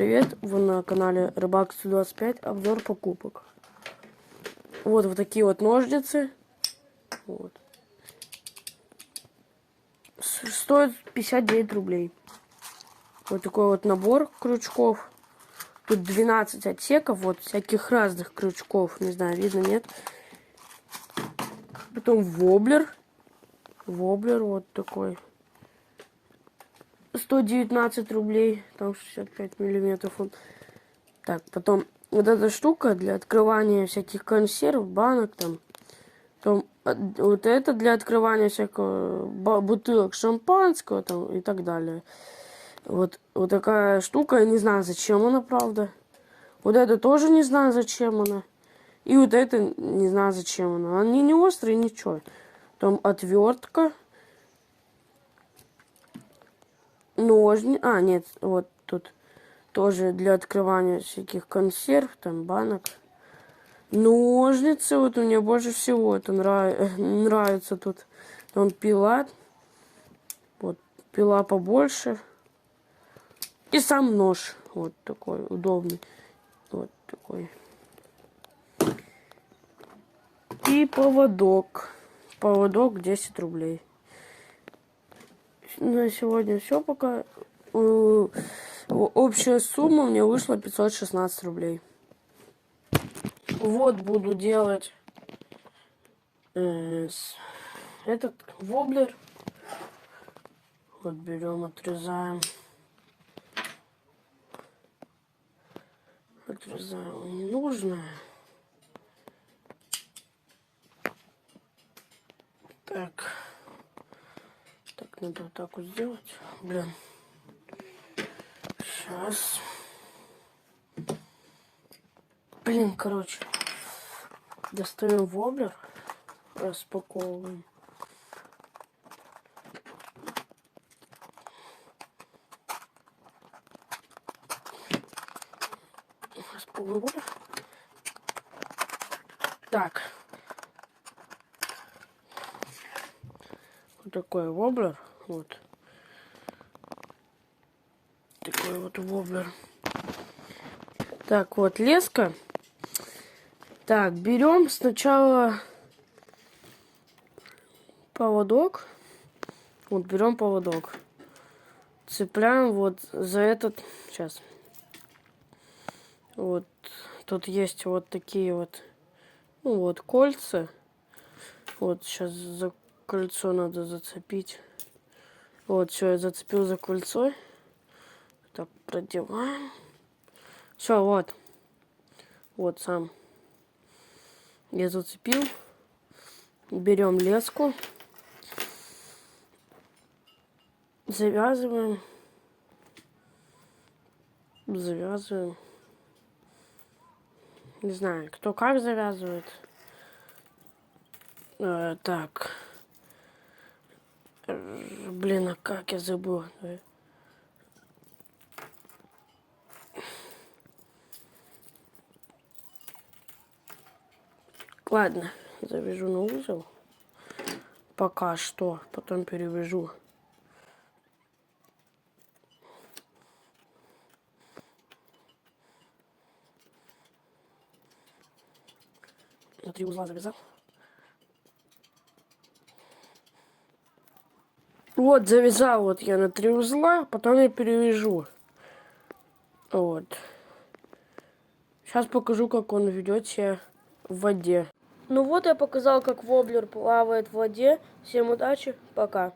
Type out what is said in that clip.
привет! Вы на канале Рыбак 125, обзор покупок. Вот такие вот ножницы. Вот. Стоит 59 рублей. Вот такой вот набор крючков. Тут 12 отсеков, вот всяких разных крючков. Не знаю, видно, нет. Потом воблер. Воблер вот такой. 119 рублей. Там 65 миллиметров. Он. Так, потом вот эта штука для открывания всяких консерв, банок там. Потом вот это для открывания всякого бутылок шампанского там и так далее. Вот такая штука, я не знаю, зачем она, правда. Вот это тоже не знаю, зачем она. И вот это не знаю, зачем она. Они не острые, ничего. Там отвертка. Ножницы. А, нет, вот тут тоже для открывания всяких консерв, там, банок. Ножницы, вот мне больше всего это нравится тут. Там пила. Вот, пила побольше. И сам нож. Вот такой удобный. Вот такой. И поводок. Поводок 10 рублей. На сегодня все пока. Общая сумма мне вышла 516 рублей. Вот буду делать этот воблер. Вот берем, отрезаем. Отрезаем ненужное. Так. Так, надо вот так вот сделать. Блин. Сейчас. Блин, короче. Достаем воблер. Распаковываем. Распаковываем воблер. Так. Вот такой воблер. Вот. Такой вот воблер. Так, вот леска. Так, берем сначала поводок. Вот берем поводок. Цепляем вот за этот. Сейчас. Вот. Тут есть вот такие вот. Ну вот кольца. Вот сейчас за кольцо надо зацепить. Вот, все, я зацепил за кольцо. Так, продеваем. Все, вот. Вот сам. Я зацепил. Берем леску. Завязываем. Завязываем. Не знаю, кто как завязывает. Так. Блин, а как я забыл? Ладно, завяжу на узел. Пока что. Потом перевяжу. На 3 узла завязал. Вот, завязал вот я на 3 узла, потом я перевяжу. Вот. Сейчас покажу, как он ведет себя в воде. Ну вот я показал, как воблер плавает в воде. Всем удачи, пока.